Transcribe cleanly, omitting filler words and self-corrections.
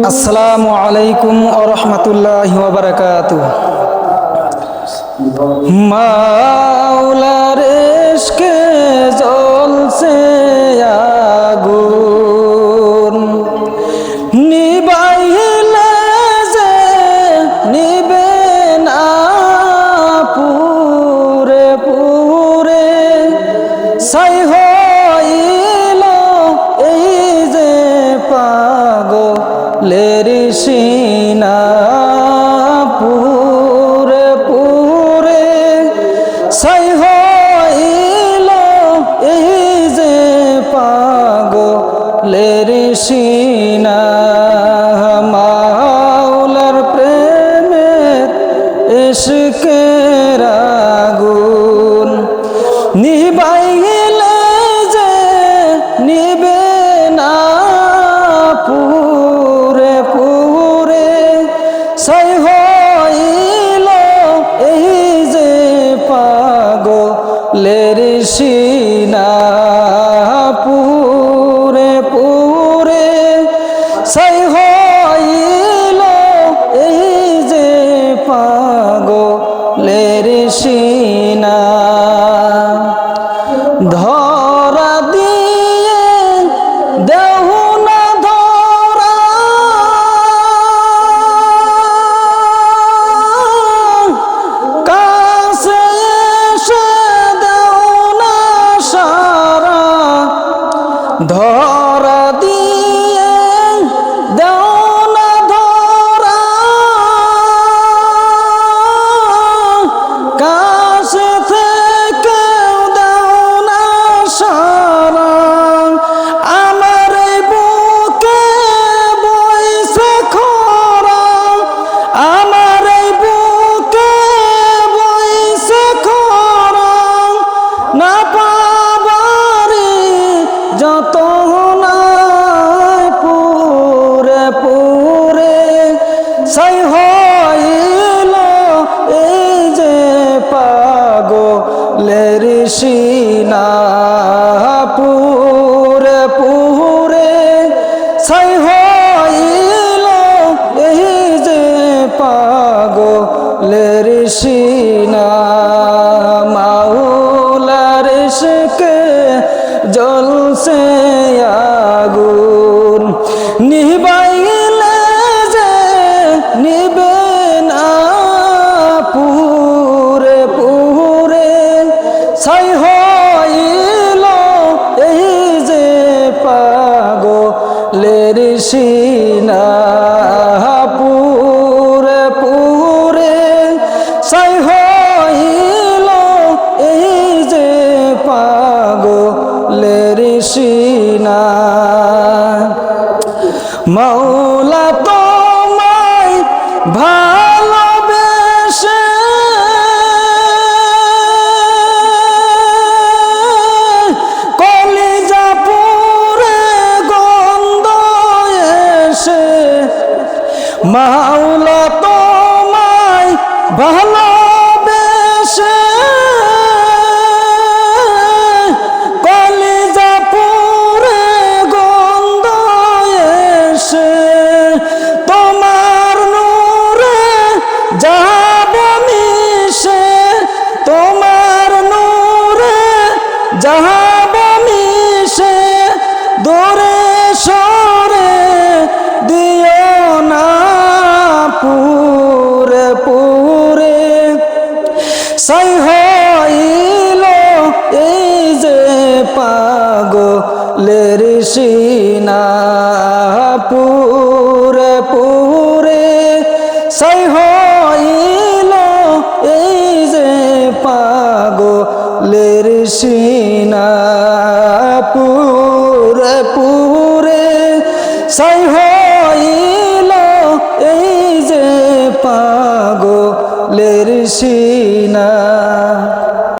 আসসালামু আলাইকুম ওয়া রাহমাতুল্লাহি ওয়া বারাকাতুহু। মাওলার ইশকে জ্বলছে আগুন, নিবাইলে যে নিবে না পুরে পুরে, ছাই হইল এই যে পাগলের সিনা। পুরে পুরে ছাই হইল এই যে পাগলের সিনা। মাওলার প্রেমের ইশকের আগুন, নিবাইলে যে নিবে না পুরে পুরে, ছাই হইল এই যে পাগলের সিনা। পুরে পুরে ছাই হইল এই যে পাগলের সিনা। ধরা দিয়ে দেহ না ধরা, কাছে এসে দেও না সারা। ধরা দিয়ে দেও না ধরা, কাছে থেকে দেও না সারা। আমার এই বুকে বইছে খরা, আমার এই বুকে বইছে খরা। না পাবারি যত নাই পুরে পুরে, ছাই হইল এই যে পাগলের সিনা। পুরে পুরে ছাই হইল এই যে পাগলের সিনা। মাওলার ইশকে জ্বলছে আগুন, নিবাইলে যে নিবে না পুরে পুরে, ছাই হইল এই যে পাগলের সিনা। পুরে পুরে ছাই হইল এই যে পাগলের সিনা। মাওলা তোমায় ভালোবেসে কলিজা পুরে গন্ধ এসে, মাওলা তোমায় ভালোবেসে কলিজা পুরে গন্ধ এসে, তোমার নূরে যাব মিশে, তোমার নূরে যাব মিশে। দূরে সরে দিও না পুরে পুরে, ছাই হইল এই যে পাগলের সিনা। পুরে পুরে ছাই হইল এই যে পাগলের সিনা। পুরে পুরে ছাই হইল এই যে পাগলের সিনা।